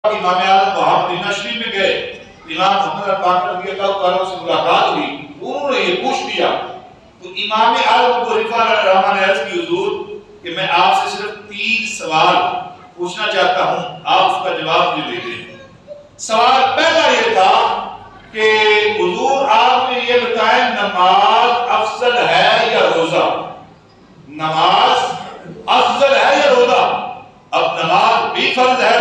امام اعظم وہاں مدینہ شریف میں گئے، امام محمد باقر رضی اللہ تعالیٰ سے ملاقات ہوئی، انہوں نے یہ پوچھ لیا تو امام اعظم ابو حنیفہ رحمہ نے عرض کی حضور کہ میں آپ سے صرف 3 سوال پوچھنا چاہتا ہوں، آپ اس کا جواب مجھے دے دیں۔ سوال پہلا یہ تھا کہ حضور آپ نے یہ بتائیں نماز افضل ہے یا روزہ؟ نماز افضل ہے یا روزہ؟ اب نماز بھی فرض ہے،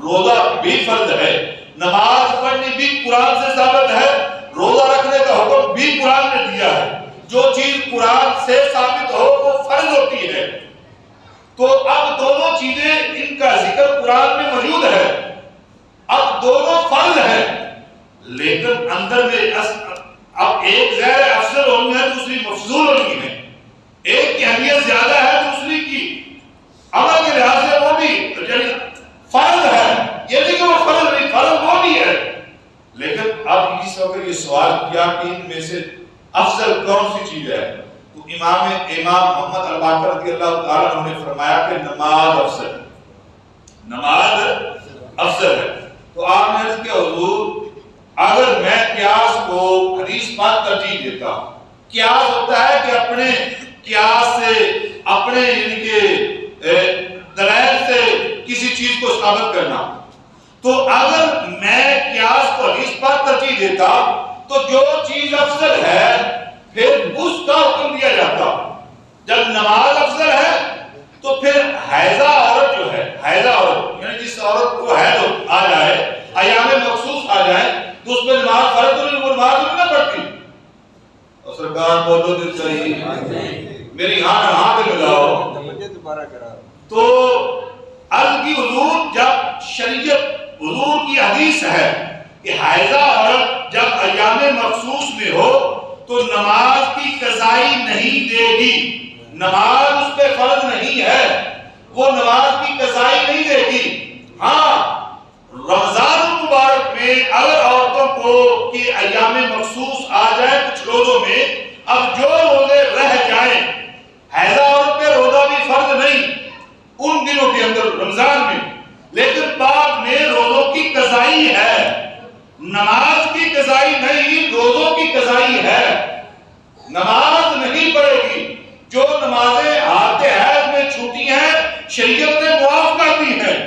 روزہ بھی فرض ہے، نماز پڑھنی بھی قرآن سے ثابت ہے، روزہ رکھنے کا حکم بھی قرآن نے دیا ہے۔ جو چیز قرآن سے ثابت ہو وہ فرض ہوتی ہے، تو اب دونوں چیزیں ان کا ذکر قرآن میں موجود ہے، اب دونوں فرض ہیں، لیکن اندر میں اب ایک غیر افضل ہونی ہے، دوسری مفضول ہونی ہے، ایک کی اہمیت زیادہ ہے، دوسری کی عمل کے لحاظ سے وہ بھی فرض ہے، یہ نہیں کہ وہ فرض نہیں، فرض وہ بھی ہے، لیکن اب اس وقت یہ سوال کیا کہ ان میں سے افضل کون سی چیز ہے؟ تو امام محمد باقر رضی اللہ تعالیٰ عنہ نے فرمایا کہ نماز افضل ہے، نماز افضل ہے۔ تو آپ نے عرض کیا حضور اگر میں قیاس کو حدیث پاک ترجیح دیتا ہوں، قیاس ہوتا ہے کہ اپنے قیاس سے اپنے یعنی کہ دلائل سے کسی چیز کو ثابت کرنا، تو اگر میں قیاس کو حدیث پر ترجیح دیتا تو جو چیز افضل ہے پھر اس کا حکم دیا جاتا۔ جب نماز افضل ہے تو پھر حیضہ عورت جو ہے، حیضہ عورت یعنی جس عورت کو حیض آ جائے، ایام مخصوص آ جائے تو اس میں نماز فرض نہیں، وہ نماز نہیں پڑھتی۔ اور سرکار بولو دل چاہیے میری ہاں پہ ملاؤ تو عرض کی حضور جب شریعت حضور کی حدیث ہے کہ حیضہ عورت جب ایام مخصوص میں ہو تو نماز کی قضائی نہیں دے گی، نماز اس پہ فرض نہیں ہے، وہ نماز کی قضائی نہیں دے گی۔ ہاں رمضان المبارک میں اگر عورتوں کو کہ ایام مخصوص آ جائے کچھ روزوں میں، اب جو روزے رہ جائیں، حیضہ عورت پہ روزہ بھی فرض نہیں ان دنوں کے اندر رمضان میں، لیکن بعد میں روزوں کی قضائی ہے، نماز کی قضائی نہیں، روزوں کی قضائی ہے، نماز نہیں پڑھے گی۔ جو نمازیں حالت حیض میں چھوٹی ہیں شریعت نے معاف کر دی ہیں،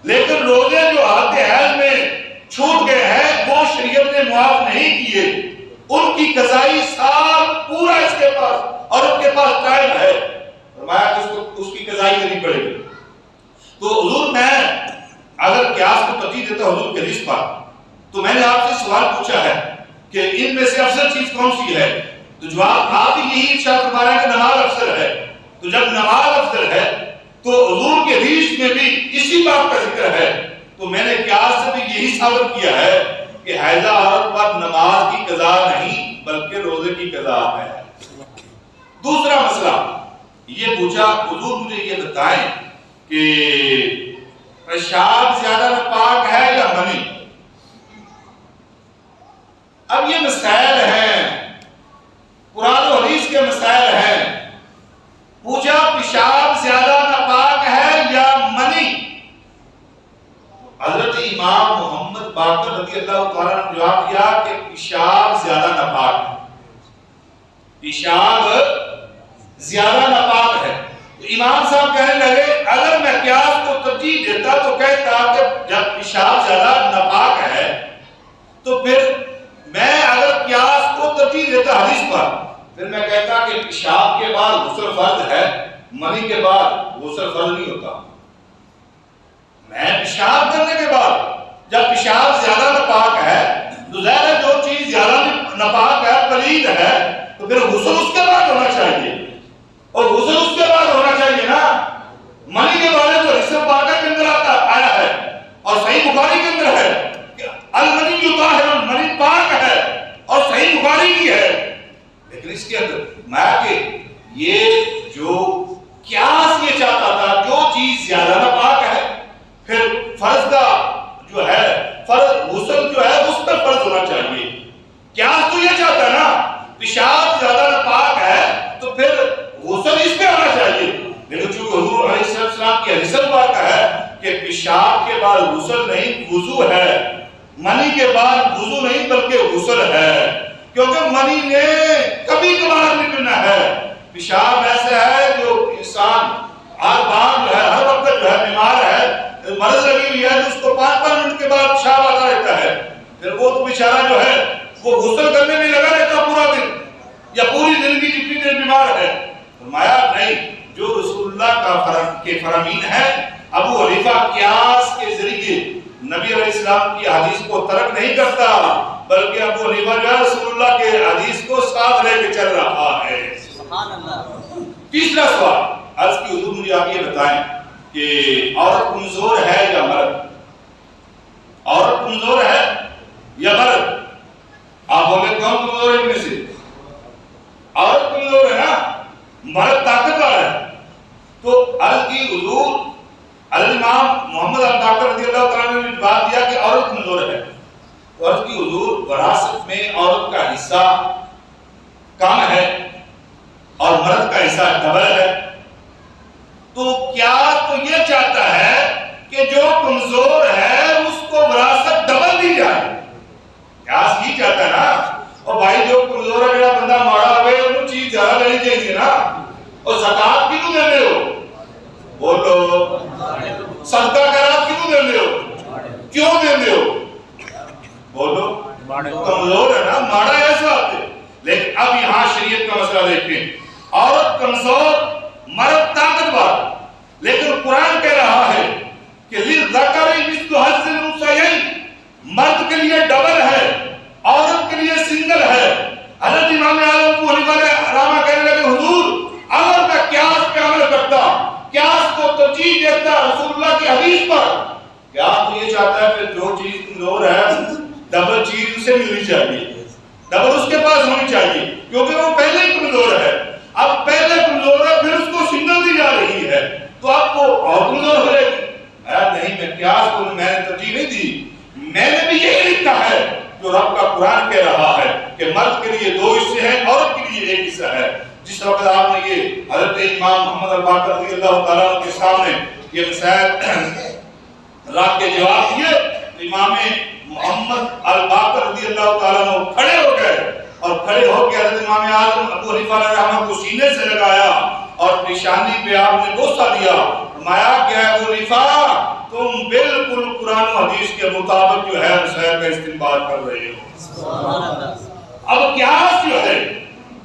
لیکن روزے جو حالت حیض میں چھوٹ گئے ہیں وہ شریعت نے معاف نہیں کیے، ان کی قضائی سال پورا اس کے پاس اور ان کے پاس ٹائم ہے، فرمایا کہ اس کی قضائی کرنی پڑے گی۔ تو حضور میں اگر قیاس کو ترجیح دیتا حضور کے حدیث پر تو میں نے آپ سے سوال پوچھا ہے کہ ان میں سے افضل چیز کون سی ہے، تو جواب آپ یہی ارشاد فرما رہے ہیں کہ نماز افضل ہے۔ تو جب نماز افضل ہے تو حضور کے حدیث میں بھی اسی بات کا ذکر ہے، تو میں نے قیاس سے بھی یہی ثابت کیا ہے کہ حیضہ عورت پر نماز کی قضا نہیں بلکہ روزے کی قضا ہے۔ دوسرا مسئلہ یہ پوچھا حضور مجھے یہ بتائیں کہ پیشاب زیادہ ناپاک ہے یا منی؟ اب یہ مسائل ہیں، قرآن و حدیث کے مسائل ہیں۔ پوچھا پیشاب زیادہ ناپاک ہے یا منی؟ حضرت امام محمد باقر رضی اللہ تعالیٰ نے جواب دیا کہ پیشاب زیادہ ناپاک ہے، پیشاب زیادہ ناپاک ہے۔ تو امام صاحب کہنے لگے اگر میں قیاس کو ترجیح دیتا تو کہتا کہ جب پیشاب زیادہ ناپاک ہے تو پھر میں اگر قیاس کو ترجیح دیتا حدیث پر پھر میں کہتا کہ پیشاب کے بعد غسل فرض ہے، منی کے بعد غسل فرض نہیں ہوتا۔ میں پیشاب کرنے کے بعد جب پیشاب زیادہ ناپاک ہے تو ظاہر ہے جو چیز زیادہ ناپاک ہے پلید ہے تو پھر غسل اس کے بعد ہونا چاہیے، اور غسل اس کے بعد ہونا چاہیے نا۔ منی کے بارے میں حدیث پاک کے اندر آیا ہے اور صحیح بخاری کے اندر ہے کہ المنی طاہر، منی پاک ہے اور صحیح بخاری کی ہے، لیکن اس کے اندر میں کہ یہ جو قیاس یہ چاہتا تھا جو چیز زیادہ ناپاک ہے پھر فرض کا جو ہے فرض غسل جو ہے اس پر فرض ہونا چاہیے۔ قیاس تو یہ چاہتا ہے نا پیشاب زیادہ ناپاک ہے تو پھر غسل اس پہ ہونا چاہیے، لیکن چونکہ حضور علیہ السلام کی حدیث پاک ہے کہ پیشاب کے بعد غسل نہیں وضو ہے، منی کے بعد وضو نہیں بلکہ غسل ہے، کیونکہ منی نے کبھی کبھار نکلنا ہے۔ پیشاب ایسا ہے جو انسان ہر بار جو ہے ہر وقت جو ہے بیمار ہے، مرض لگی ہوئی ہے، تو اس کو 5 منٹ کے بعد پیشاب آتا رہتا ہے، پھر وہ تو بیچارہ جو ہے وہ غسل کرنے میں لگا رہتا پورا دن یا پوری زندگی جتنی دیر بیمار ہے۔ فرمایا نہیں، جو رسول اللہ کے فرامین ہے، ابو حنیفہ قیاس کے ذریعے نبی علیہ السلام کی حدیث کو ترک نہیں کرتا، بلکہ ابو حنیفہ جو ہے رسول اللہ کے حدیث کو ساتھ لے کے چل رہا ہے۔ سبحان اللہ۔ تیسرا سوال عرض کی حضور مجھے آپ یہ بتائیں کہ عورت کمزور ہے یا مرد؟ عورت کمزور ہے یا مرد؟ آپ بولے کون کمزور ہے ان میں سے؟ عورت کمزور ہے نا، مرد طاقتور ہے۔ تو عرض کی حضور الامام محمد الباقر رضی اللہ تعالیٰ نے بات دیا کہ عورت کمزور ہے، تو عرض کی حضور وراثت میں عورت کا حصہ کم ہے اور مرد کا حصہ ڈبل ہے، تو کیا تو یہ چاہتا ہے کہ جو کمزور ہے اس کو وراثت ڈبل دی جائے؟ کیا یہ چاہتا ہے نا؟ اور بھائی جو کمزور ہے جڑا بندہ ماڑا ہوئے انہوں چیز زیادہ لینی چاہیے نا، اور زکاة کیوں دے رہے ہو؟ بولو، صدقہ خیرات کیوں دے رہے ہو؟ کیوں دے رہے ہو؟ بولو، کمزور ہے نا، ماڑا ایسا آتے۔ لیکن اب یہاں شریعت کا مسئلہ دیکھیں، عورت کمزور مرد طاقتور، لیکن قرآن کہہ رہا ہے کہ للذکر مثل حظ الانثیین، مرد کے لیے ڈبل ہے، عورت کے لیے سنگل ہے۔ حضرت امام اعظم ابو حنیفہ رحمہ کہنے لگے حضور اگر میں قیاس پہ عمل کرتا، قیاس کو ترجیح دیتا رسول اللہ کی حدیث پر، کیا تو یہ چاہتا ہے کہ جو چیز کمزور ہے ڈبل چیز اسے ملنی چاہیے، ڈبل اس کے پاس ہونی چاہیے، کیونکہ وہ پہلے ہی کمزور ہے، اب پہلے کمزور ہے پھر اس کو سنگل دی جا رہی ہے، تو اب وہ اور کمزور ہو جائے گی۔ نہیں، میں قیاس کو میں نے ترجیح نہیں دی، میں نے بھی یہی لکھا ہے جو رب کا قرآن کہہ رہا ہے کہ مرد کے لیے 2 حصے ہیں، عورت کے لیے 1 حصہ ہے۔ جس وقت آپ نے یہ حضرت امام محمد الباقر رضی اللہ تعالیٰ کے سامنے یہ مسائل رات کے جواب دیے، امام محمد الباقر رضی اللہ تعالیٰ کھڑے ہو گئے اور کھڑے ہو کے حضرت امام اعظم ابو حنیفہ رحمہ کو سینے سے لگایا اور پیشانی پہ آپ نے بوسہ دیا، فرمایا کہ ابو حنیفہ تم بالکل قرآن و حدیث کے مطابق جو ہے مسائل کا استنباط کر رہے ہو۔ اب قیاس جو ہے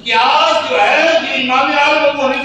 یہ امام اعظم ابو حنیفہ